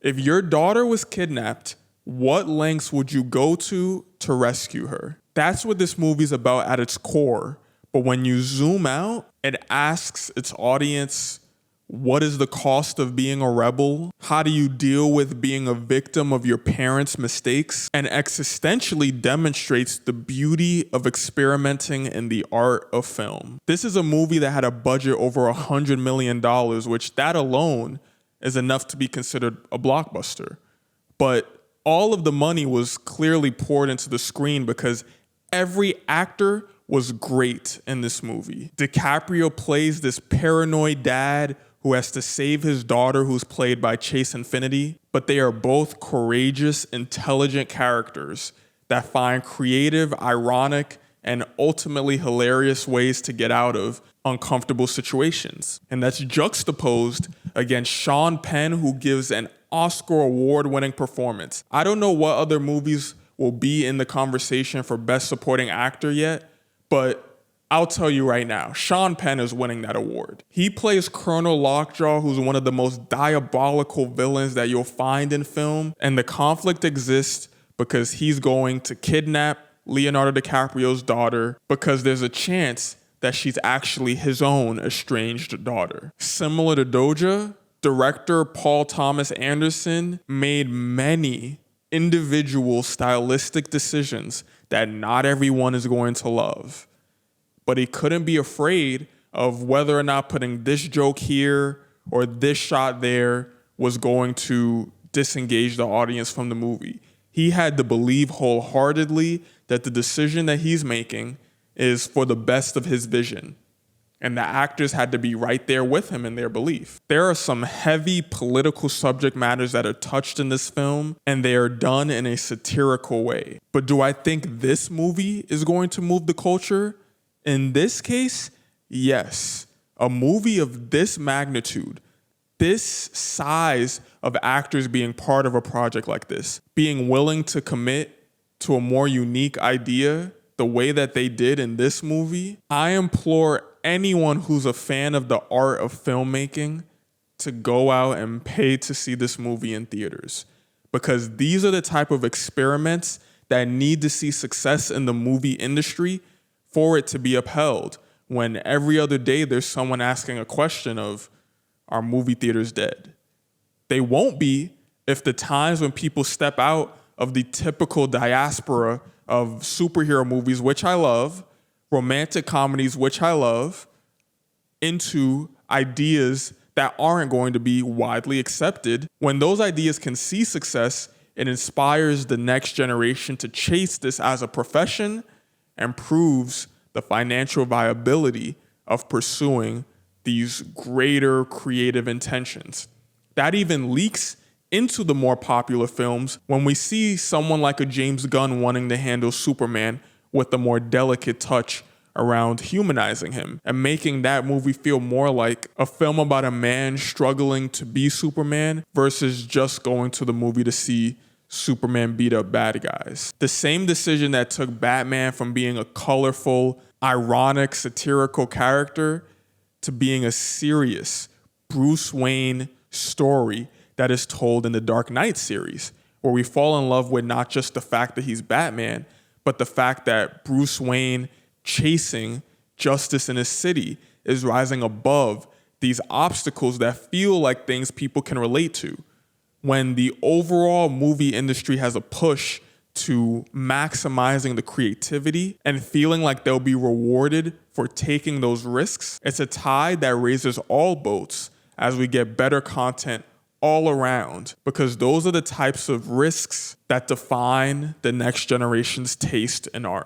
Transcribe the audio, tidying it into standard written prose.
If your daughter was kidnapped, what lengths would you go to rescue her? That's what this movie's about at its core. But when you zoom out, it asks its audience, what is the cost of being a rebel? How do you deal with being a victim of your parents' mistakes? And existentially demonstrates the beauty of experimenting in the art of film. This is a movie that had a budget over $100 million, which that alone is enough to be considered a blockbuster. But all of the money was clearly poured into the screen because every actor was great in this movie. DiCaprio plays this paranoid dad who has to save his daughter, who's played by Chase Infiniti, but they are both courageous, intelligent characters that find creative, ironic, and ultimately hilarious ways to get out of uncomfortable situations. And that's juxtaposed against Sean Penn, who gives an Oscar award-winning performance. I don't know what other movies will be in the conversation for Best Supporting Actor yet, but I'll tell you right now, Sean Penn is winning that award. He plays Colonel Lockjaw, who's one of the most diabolical villains that you'll find in film. And the conflict exists because he's going to kidnap Leonardo DiCaprio's daughter because there's a chance that she's actually his own estranged daughter. Similar to Doja, director Paul Thomas Anderson made many individual stylistic decisions that not everyone is going to love. But he couldn't be afraid of whether or not putting this joke here or this shot there was going to disengage the audience from the movie. He had to believe wholeheartedly that the decision that he's making is for the best of his vision. And the actors had to be right there with him in their belief. There are some heavy political subject matters that are touched in this film, and they are done in a satirical way. But do I think this movie is going to move the culture? In this case, yes. A movie of this magnitude, this size of actors being part of a project like this, being willing to commit to a more unique idea the way that they did in this movie, I implore anyone who's a fan of the art of filmmaking to go out and pay to see this movie in theaters. Because these are the type of experiments that need to see success in the movie industry for it to be upheld. When every other day there's someone asking a question of, are movie theaters dead? They won't be if the times when people step out of the typical diaspora of superhero movies, which I love, romantic comedies, which I love, into ideas that aren't going to be widely accepted. When those ideas can see success, it inspires the next generation to chase this as a profession and proves the financial viability of pursuing these greater creative intentions. That even leaks into the more popular films when we see someone like a James Gunn wanting to handle Superman with a more delicate touch around humanizing him and making that movie feel more like a film about a man struggling to be Superman versus just going to the movie to see Superman beat up bad guys. The same decision that took Batman from being a colorful, ironic, satirical character to being a serious Bruce Wayne story that is told in the Dark Knight series, where we fall in love with not just the fact that he's Batman, but the fact that Bruce Wayne chasing justice in his city is rising above these obstacles that feel like things people can relate to. When the overall movie industry has a push to maximizing the creativity and feeling like they'll be rewarded for taking those risks, it's a tide that raises all boats as we get better content all around, because those are the types of risks that define the next generation's taste in art.